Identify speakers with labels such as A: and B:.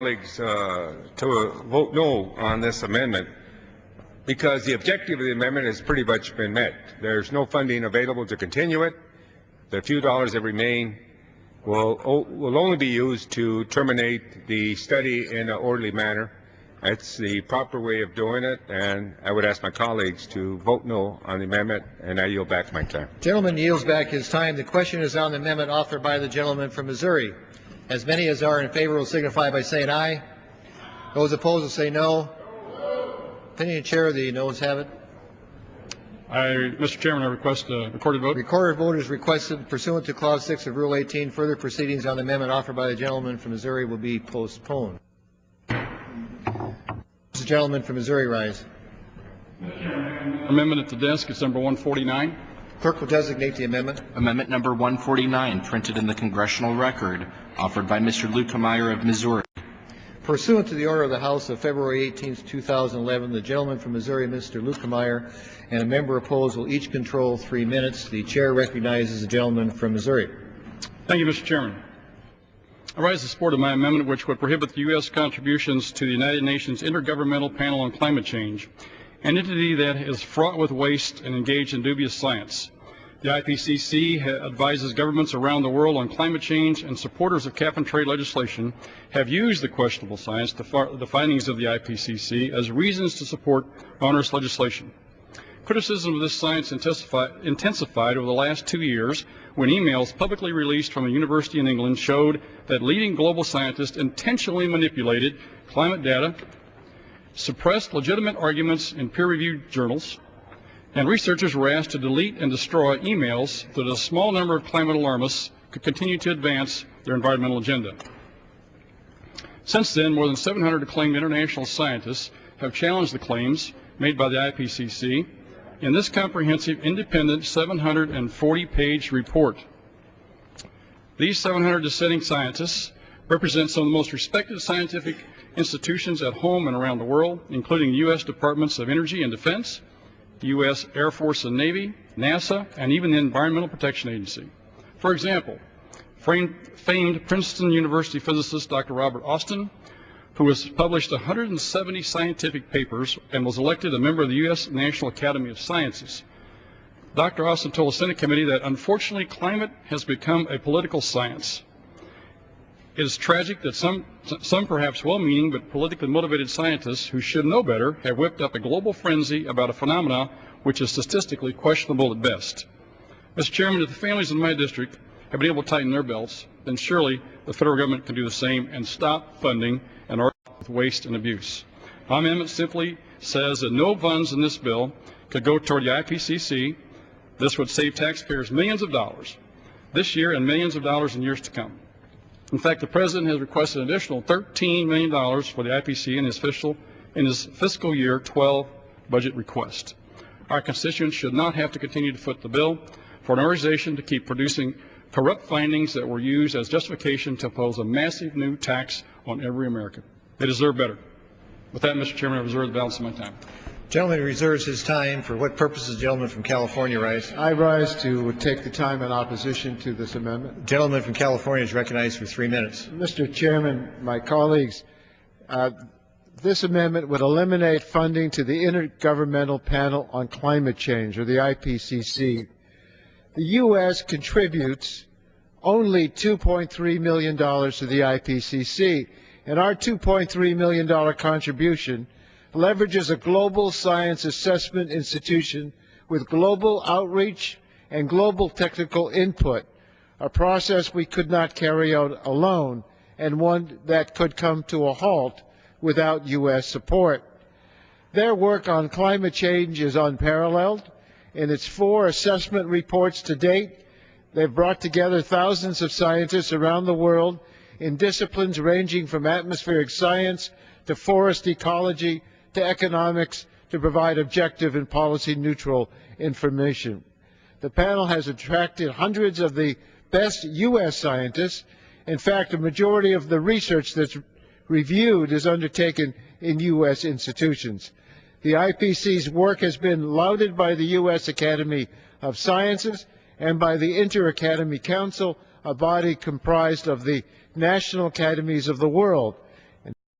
A: Colleagues to vote no on this amendment because the objective of the amendment has pretty much been met. There's no funding available to continue it. The few dollars that remain will only be used to terminate the study in an orderly manner. That's the proper way of doing it, and I would ask my colleagues to vote no on the amendment, and I yield back my time.
B: Gentleman yields back his time. The question is on the amendment offered by the gentleman from Missouri. As many as are in favor will signify by saying aye. Those opposed will say no. Opinion of the chair, the noes have it.
C: Mr. Chairman, I request a recorded vote.
B: Recorded vote is requested pursuant to Clause 6 of Rule 18. Further proceedings on the amendment offered by the gentleman from Missouri will be postponed. Does the gentleman from Missouri rise?
C: Amendment at the desk is number 149.
B: Clerk will designate the amendment.
D: Amendment number 149, printed in the congressional record, offered by Mr. Luetkemeyer of Missouri.
B: Pursuant to the order of the House of February 18, 2011, the gentleman from Missouri, Mr. Luetkemeyer, and a member opposed will each control 3 minutes. The chair recognizes the gentleman from Missouri.
C: Thank you, Mr. Chairman. I rise in support of my amendment, which would prohibit the U.S. contributions to the United Nations Intergovernmental Panel on Climate Change, an entity that is fraught with waste and engaged in dubious science. The IPCC advises governments around the world on climate change, and supporters of cap-and-trade legislation have used the questionable science, the findings of the IPCC, as reasons to support onerous legislation. Criticism of this science intensified over the last 2 years when emails publicly released from a university in England showed that leading global scientists intentionally manipulated climate data, suppressed legitimate arguments in peer-reviewed journals, and researchers were asked to delete and destroy emails so that a small number of climate alarmists could continue to advance their environmental agenda. Since then, more than 700 acclaimed international scientists have challenged the claims made by the IPCC in this comprehensive, independent, 740-page report. These 700 dissenting scientists represent some of the most respected scientific institutions at home and around the world, including the U.S. Departments of Energy and Defense, the U.S. Air Force and Navy, NASA, and even the Environmental Protection Agency. For example, famed Princeton University physicist Dr. Robert Austin, who has published 170 scientific papers and was elected a member of the U.S. National Academy of Sciences. Dr. Austin told a Senate committee that, unfortunately, climate has become a political science. It is tragic that some perhaps well-meaning but politically motivated scientists who should know better have whipped up a global frenzy about a phenomenon which is statistically questionable at best. Mr. Chairman, if the families in my district have been able to tighten their belts, then surely the federal government can do the same and stop funding an art with waste and abuse. My amendment simply says that no funds in this bill could go toward the IPCC. This would save taxpayers millions of dollars this year and millions of dollars in years to come. In fact, the President has requested an additional $13 million for the IPCC in his fiscal year 12 budget request. Our constituents should not have to continue to foot the bill for an organization to keep producing corrupt findings that were used as justification to impose a massive new tax on every American. They deserve better. With that, Mr. Chairman, I reserve the balance of my time.
B: Gentleman reserves his time. For what purposes, gentleman from California rise?
E: I rise to take the time in opposition to this amendment.
B: Gentleman from California is recognized for 3 minutes.
E: Mr. Chairman, my colleagues, this amendment would eliminate funding to the Intergovernmental Panel on Climate Change, or the IPCC. The U.S. contributes only $2.3 million to the IPCC, and our $2.3 million contribution leverages a global science assessment institution with global outreach and global technical input, a process we could not carry out alone, and one that could come to a halt without U.S. support. Their work on climate change is unparalleled. In its 4 assessment reports to date, they've brought together thousands of scientists around the world in disciplines ranging from atmospheric science to forest ecology to economics to provide objective and policy-neutral information. The panel has attracted hundreds of the best U.S. scientists. In fact, a majority of the research that's reviewed is undertaken in U.S. institutions. The IPCC's work has been lauded by the U.S. Academy of Sciences and by the Inter-Academy Council, a body comprised of the national academies of the world.